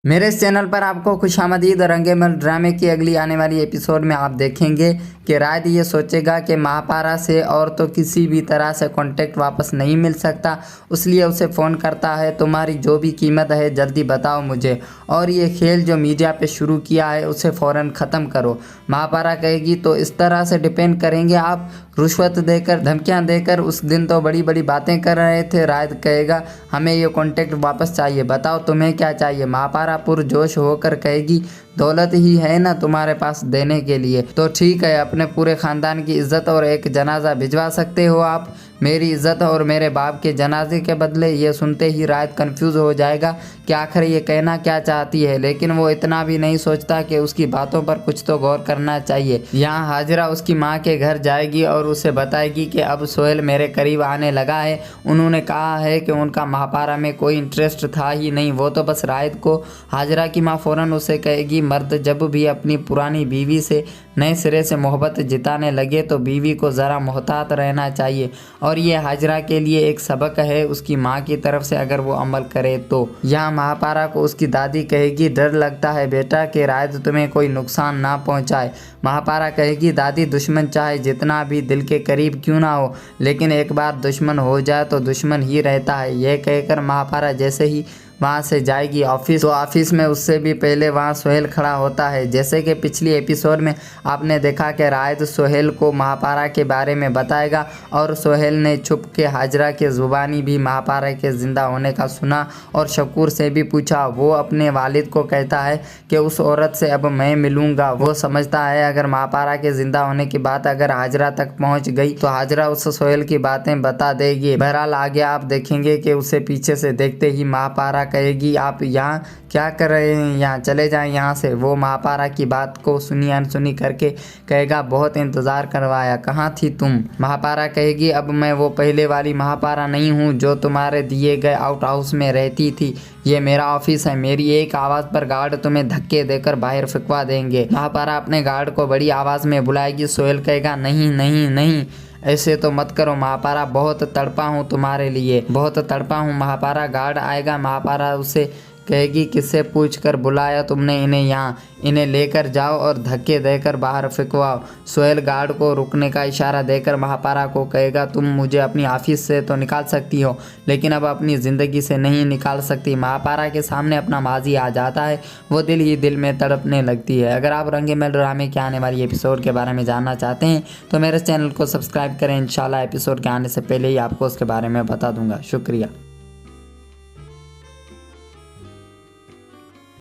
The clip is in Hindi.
मेरे इस चैनल पर आपको खुशामदीद और रंगेमल ड्रामे की अगली आने वाली एपिसोड में आप देखेंगे कि रायद ये सोचेगा कि महापारा से और तो किसी भी तरह से कांटेक्ट वापस नहीं मिल सकता, इसलिए उसे फ़ोन करता है, तुम्हारी जो भी कीमत है जल्दी बताओ मुझे, और ये खेल जो मीडिया पे शुरू किया है उसे फ़ौरन ख़त्म करो। महापारा कहेगी तो इस तरह से डिपेंड करेंगे आप, रुश्वत देकर धमकियां देकर, उस दिन तो बड़ी बड़ी बातें कर रहे थे। रायद कहेगा हमें ये कांटेक्ट वापस चाहिए, बताओ तुम्हें क्या चाहिए। महापारा पुरजोश होकर कहेगी दौलत ही है ना तुम्हारे पास देने के लिए, तो ठीक है, अपने पूरे ख़ानदान की इज्जत और एक जनाजा भिजवा सकते हो आप, मेरी इज्जत और मेरे बाप के जनाजे के बदले। ये सुनते ही रायद कंफ्यूज हो जाएगा कि आखिर ये कहना क्या चाहती है, लेकिन वो इतना भी नहीं सोचता कि उसकी बातों पर कुछ तो गौर करना चाहिए। यहाँ हाजरा उसकी माँ के घर जाएगी और उसे बताएगी कि अब सोहेल मेरे करीब आने लगा है, उन्होंने कहा है कि उनका महापारा में कोई इंटरेस्ट था ही नहीं, वो तो बस रायद को। हाजरा की माँ फ़ौरन उसे कहेगी मर्द जब भी अपनी पुरानी बीवी से नए सिरे से मोहब्बत जिताने लगे तो बीवी को ज़रा मोहतात रहना चाहिए, और ये हाजरा के लिए एक सबक है उसकी माँ की तरफ से अगर वो अमल करे तो। यहाँ महापारा को उसकी दादी कहेगी डर लगता है बेटा कि रायद तुम्हें कोई नुकसान ना पहुँचाए। महापारा कहेगी दादी दुश्मन चाहे जितना भी दिल के करीब क्यों ना हो, लेकिन एक बार दुश्मन हो जाए तो दुश्मन ही रहता है। यह कहकर महापारा जैसे ही वहाँ से जाएगी ऑफिस, तो ऑफिस में उससे भी पहले वहाँ सोहेल खड़ा होता है। जैसे कि पिछली एपिसोड में आपने देखा कि रायद सोहेल को महापारा के बारे में बताएगा, और सोहेल ने छुप के हाजरा के ज़ुबानी भी महापारा के ज़िंदा होने का सुना और शकूर से भी पूछा। वो अपने वालिद को कहता है कि उस औरत से अब मैं मिलूँगा। वो समझता है अगर महापारा के ज़िंदा होने की बात अगर हाजरा तक पहुँच गई तो हाजरा उस सोहेल की बातें बता देगी। बहरहाल आगे आप देखेंगे कि उसे पीछे से देखते ही महापारा कहेगी आप यहाँ क्या कर रहे हैं, यहाँ चले जाएं यहाँ से। वो महापारा की बात को सुनी अनसुनी करके कहेगा बहुत इंतज़ार करवाया, कहाँ थी तुम। महापारा कहेगी अब मैं वो पहले वाली महापारा नहीं हूँ जो तुम्हारे दिए गए आउट हाउस में रहती थी, ये मेरा ऑफिस है, मेरी एक आवाज़ पर गार्ड तुम्हें धक्के देकर बाहर फेंकवा देंगे। महापारा अपने गार्ड को बड़ी आवाज़ में बुलाएगी। सोहेल कहेगा नहीं नहीं नहीं, ऐसे तो मत करो महापारा, बहुत तड़पा हूँ तुम्हारे लिए, बहुत तड़पा हूँ। महापारा गार्ड आएगा, महापारा उसे कहेगी किससे पूछ कर बुलाया तुमने इन्हें यहाँ, इन्हें लेकर जाओ और धक्के देकर बाहर फेंकवाओ। सोहेल गार्ड को रुकने का इशारा देकर महापारा को कहेगा तुम मुझे अपनी ऑफिस से तो निकाल सकती हो, लेकिन अब अपनी ज़िंदगी से नहीं निकाल सकती। महापारा के सामने अपना माजी आ जाता है, वो दिल ही दिल में तड़पने लगती है। अगर आप रंगेमल ड्रामे के आने वाली एपिसोड के बारे में जानना चाहते हैं तो मेरे चैनल को सब्सक्राइब करें, इंशाल्लाह एपिसोड के आने से पहले ही आपको उसके बारे में बता दूंगा। शुक्रिया।